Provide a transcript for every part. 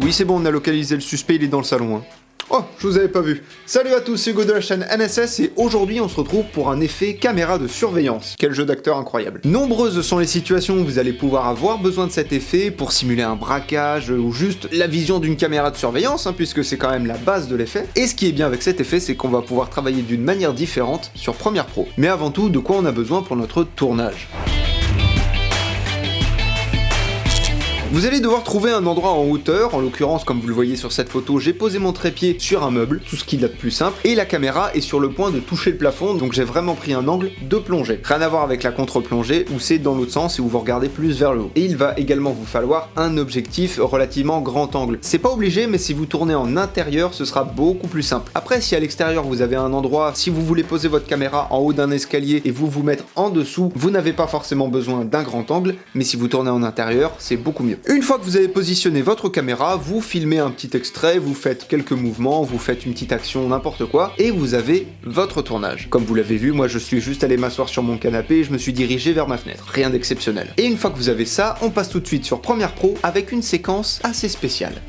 Oui c'est bon, on a localisé le suspect, il est dans le salon. Oh, je vous avais pas vu. Salut à tous, c'est Hugo de la chaîne NSS et aujourd'hui on se retrouve pour un effet caméra de surveillance. Quel jeu d'acteur incroyable. Nombreuses sont les situations où vous allez pouvoir avoir besoin de cet effet pour simuler un braquage ou juste la vision d'une caméra de surveillance, puisque c'est quand même la base de l'effet. Et ce qui est bien avec cet effet, c'est qu'on va pouvoir travailler d'une manière différente sur Premiere Pro. Mais avant tout, de quoi on a besoin pour notre tournage ? Vous allez devoir trouver un endroit en hauteur, en l'occurrence comme vous le voyez sur cette photo, j'ai posé mon trépied sur un meuble, tout ce qu'il y a de plus simple, et la caméra est sur le point de toucher le plafond, donc j'ai vraiment pris un angle de plongée. Rien à voir avec la contre-plongée, où c'est dans l'autre sens et où vous regardez plus vers le haut. Et il va également vous falloir un objectif relativement grand angle. C'est pas obligé, mais si vous tournez en intérieur, ce sera beaucoup plus simple. Après, si à l'extérieur vous avez un endroit, si vous voulez poser votre caméra en haut d'un escalier et vous mettre en dessous, vous n'avez pas forcément besoin d'un grand angle, mais si vous tournez en intérieur, c'est beaucoup mieux. Une fois que vous avez positionné votre caméra, vous filmez un petit extrait, vous faites quelques mouvements, vous faites une petite action, n'importe quoi, et vous avez votre tournage. Comme vous l'avez vu, moi je suis juste allé m'asseoir sur mon canapé et je me suis dirigé vers ma fenêtre. Rien d'exceptionnel. Et une fois que vous avez ça, on passe tout de suite sur Premiere Pro avec une séquence assez spéciale.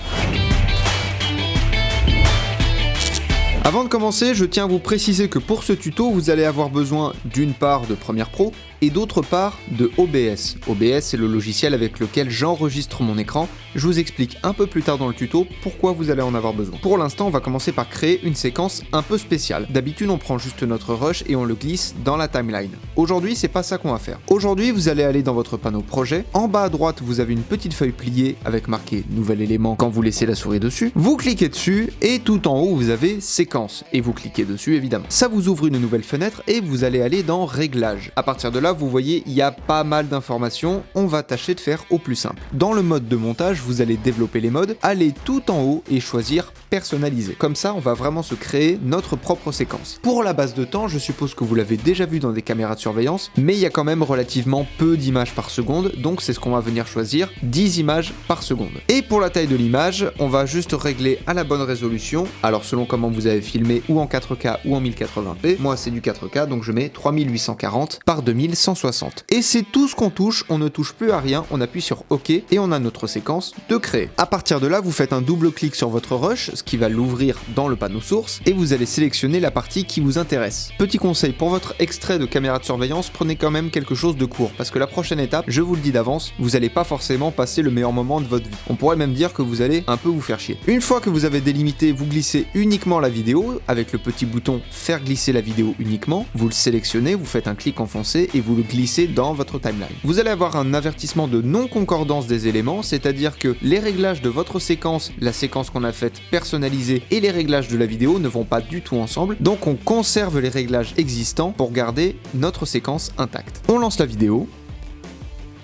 Avant de commencer, je tiens à vous préciser que pour ce tuto, vous allez avoir besoin d'une part de Premiere Pro et d'autre part de OBS. OBS, c'est le logiciel avec lequel j'enregistre mon écran. Je vous explique un peu plus tard dans le tuto pourquoi vous allez en avoir besoin. Pour l'instant, on va commencer par créer une séquence un peu spéciale. D'habitude, on prend juste notre rush et on le glisse dans la timeline. Aujourd'hui, c'est pas ça qu'on va faire. Aujourd'hui, vous allez aller dans votre panneau projet. En bas à droite, vous avez une petite feuille pliée avec marqué nouvel élément quand vous laissez la souris dessus. Vous cliquez dessus et tout en haut, vous avez séquence et vous cliquez dessus évidemment. Ça vous ouvre une nouvelle fenêtre et vous allez aller dans réglages. À partir de là, vous voyez, il y a pas mal d'informations. On va tâcher de faire au plus simple. Dans le mode de montage, vous allez développer les modes, aller tout en haut et choisir personnaliser. Comme ça, on va vraiment se créer notre propre séquence. Pour la base de temps, je suppose que vous l'avez déjà vu dans des caméras de surveillance, mais il y a quand même relativement peu d'images par seconde, donc c'est ce qu'on va venir choisir, 10 images par seconde. Et pour la taille de l'image, on va juste régler à la bonne résolution, alors selon comment vous avez filmé, ou en 4K ou en 1080p, moi c'est du 4K, donc je mets 3840 par 2160. Et c'est tout ce qu'on touche, on ne touche plus à rien, on appuie sur OK et on a notre séquence de créer. À partir de là, vous faites un double clic sur votre rush, ce qui va l'ouvrir dans le panneau source, et vous allez sélectionner la partie qui vous intéresse. Petit conseil, pour votre extrait de caméra de surveillance, prenez quand même quelque chose de court, parce que la prochaine étape, je vous le dis d'avance, vous n'allez pas forcément passer le meilleur moment de votre vie. On pourrait même dire que vous allez un peu vous faire chier. Une fois que vous avez délimité, vous glissez uniquement la vidéo, avec le petit bouton faire glisser la vidéo uniquement, vous le sélectionnez, vous faites un clic enfoncé et vous le glissez dans votre timeline. Vous allez avoir un avertissement de non-concordance des éléments, c'est-à-dire que les réglages de votre séquence, la séquence qu'on a faite personnalisée et les réglages de la vidéo ne vont pas du tout ensemble, donc on conserve les réglages existants pour garder notre séquence intacte. On lance la vidéo.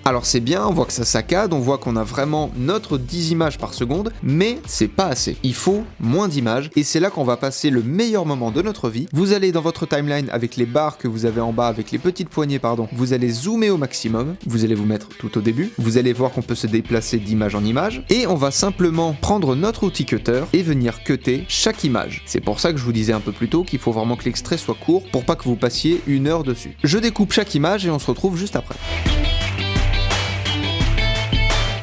Alors c'est bien, on voit que ça saccade, on voit qu'on a vraiment notre 10 images par seconde, mais c'est pas assez. Il faut moins d'images, et c'est là qu'on va passer le meilleur moment de notre vie. Vous allez dans votre timeline avec les barres que vous avez en bas, avec les petites poignées, vous allez zoomer au maximum, vous allez vous mettre tout au début, vous allez voir qu'on peut se déplacer d'image en image, et on va simplement prendre notre outil cutter et venir cutter chaque image. C'est pour ça que je vous disais un peu plus tôt qu'il faut vraiment que l'extrait soit court pour pas que vous passiez 1 heure dessus. Je découpe chaque image et on se retrouve juste après.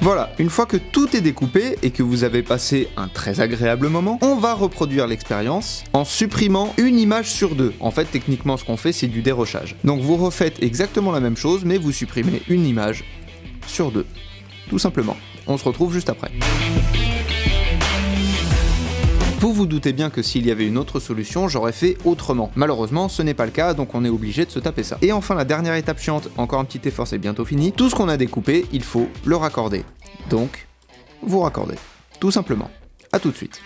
Voilà, une fois que tout est découpé et que vous avez passé un très agréable moment, on va reproduire l'expérience en supprimant une image sur 2. En fait, techniquement, ce qu'on fait, c'est du dérochage. Donc vous refaites exactement la même chose, mais vous supprimez une image sur 2. Tout simplement. On se retrouve juste après. Vous vous doutez bien que s'il y avait une autre solution, j'aurais fait autrement. Malheureusement, ce n'est pas le cas, donc on est obligé de se taper ça. Et enfin, la dernière étape chiante, encore un petit effort, c'est bientôt fini. Tout ce qu'on a découpé, il faut le raccorder. Donc, vous raccordez. Tout simplement. À tout de suite.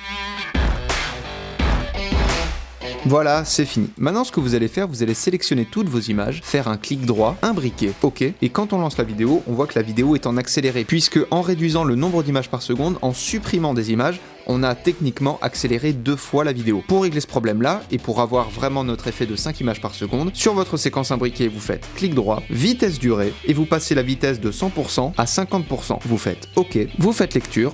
Voilà, c'est fini. Maintenant, ce que vous allez faire, vous allez sélectionner toutes vos images, faire un clic droit, imbriquer, OK, et quand on lance la vidéo, on voit que la vidéo est en accéléré, puisque en réduisant le nombre d'images par seconde, en supprimant des images, on a techniquement accéléré 2 fois la vidéo. Pour régler ce problème-là, et pour avoir vraiment notre effet de 5 images par seconde, sur votre séquence imbriquée, vous faites clic droit, vitesse durée, et vous passez la vitesse de 100% à 50%. Vous faites OK, vous faites lecture,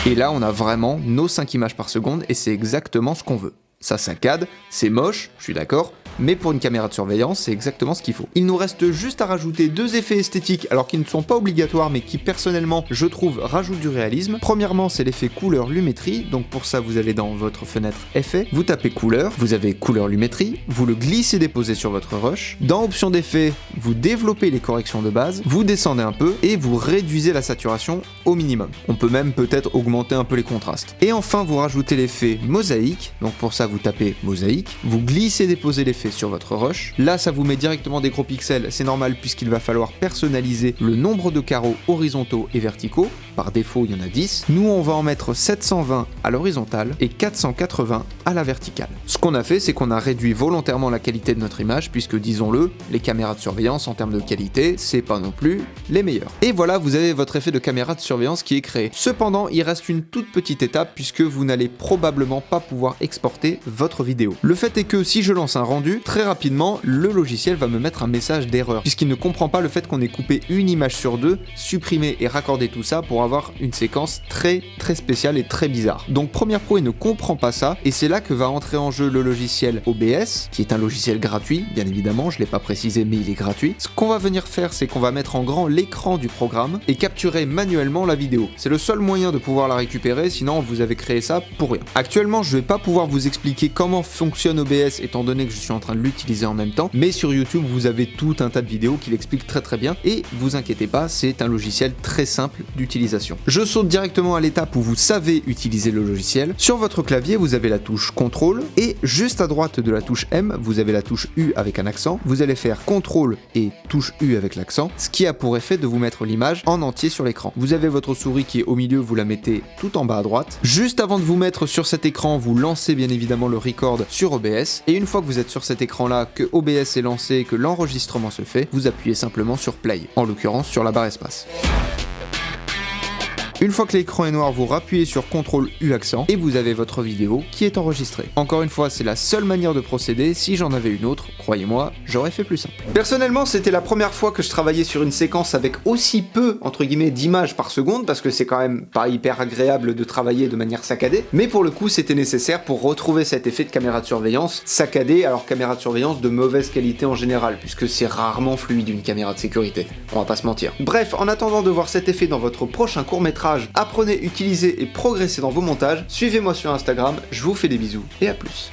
et là, on a vraiment nos 5 images par seconde, et c'est exactement ce qu'on veut. Ça saccade, c'est moche, je suis d'accord, mais pour une caméra de surveillance, c'est exactement ce qu'il faut. Il nous reste juste à rajouter 2 effets esthétiques, alors qu'ils ne sont pas obligatoires, mais qui personnellement, je trouve, rajoutent du réalisme. Premièrement, c'est l'effet couleur lumétrie, donc pour ça, vous allez dans votre fenêtre effet, vous tapez couleur, vous avez couleur lumétrie, vous le glissez déposez sur votre rush. Dans option d'effet, vous développez les corrections de base, vous descendez un peu et vous réduisez la saturation au minimum. On peut même peut-être augmenter un peu les contrastes. Et enfin, vous rajoutez l'effet mosaïque, donc pour ça, vous tapez mosaïque, vous glissez déposez l'effet sur votre rush. Là, ça vous met directement des gros pixels, c'est normal puisqu'il va falloir personnaliser le nombre de carreaux horizontaux et verticaux. Par défaut, il y en a 10. Nous, on va en mettre 720 à l'horizontale et 480 à la verticale. Ce qu'on a fait, c'est qu'on a réduit volontairement la qualité de notre image, puisque disons-le, les caméras de surveillance en termes de qualité, c'est pas non plus les meilleures. Et voilà, vous avez votre effet de caméra de surveillance qui est créé. Cependant, il reste une toute petite étape, puisque vous n'allez probablement pas pouvoir exporter votre vidéo. Le fait est que si je lance un rendu, très rapidement, le logiciel va me mettre un message d'erreur, puisqu'il ne comprend pas le fait qu'on ait coupé une image sur 2, supprimé et raccordé tout ça pour avoir une séquence très spéciale et très bizarre. Donc Premiere Pro, il ne comprend pas ça, et c'est là que va entrer en jeu le logiciel OBS, qui est un logiciel gratuit, bien évidemment, je l'ai pas précisé, mais il est gratuit. Ce qu'on va venir faire, c'est qu'on va mettre en grand l'écran du programme et capturer manuellement la vidéo. C'est le seul moyen de pouvoir la récupérer, sinon vous avez créé ça pour rien. Actuellement, je vais pas pouvoir vous expliquer comment fonctionne OBS, étant donné que je suis en train de l'utiliser en même temps, mais sur YouTube, vous avez tout un tas de vidéos qui l'expliquent très bien, et vous inquiétez pas, c'est un logiciel très simple d'utilisation. Je saute directement à l'étape où vous savez utiliser le logiciel. Sur votre clavier, vous avez la touche CTRL, et juste à droite de la touche M, vous avez la touche U avec un accent. Vous allez faire CTRL et touche U avec l'accent, ce qui a pour effet de vous mettre l'image en entier sur l'écran. Vous avez votre souris qui est au milieu, vous la mettez tout en bas à droite. Juste avant de vous mettre sur cet écran, vous lancez bien évidemment le record sur OBS, et une fois que vous êtes sur cet écran-là, que OBS est lancé et que l'enregistrement se fait, vous appuyez simplement sur Play, en l'occurrence sur la barre espace. Une fois que l'écran est noir, vous rappuyez sur CTRL U accent et vous avez votre vidéo qui est enregistrée. Encore une fois, c'est la seule manière de procéder. Si j'en avais une autre, croyez-moi, j'aurais fait plus simple. Personnellement, c'était la première fois que je travaillais sur une séquence avec aussi peu, entre guillemets, d'images par seconde, parce que c'est quand même pas hyper agréable de travailler de manière saccadée. Mais pour le coup, c'était nécessaire pour retrouver cet effet de caméra de surveillance saccadée, alors caméra de surveillance de mauvaise qualité en général, puisque c'est rarement fluide une caméra de sécurité. On va pas se mentir. Bref, en attendant de voir cet effet dans votre prochain court-métrage, apprenez, utilisez et progressez dans vos montages. Suivez-moi sur Instagram, je vous fais des bisous et à plus.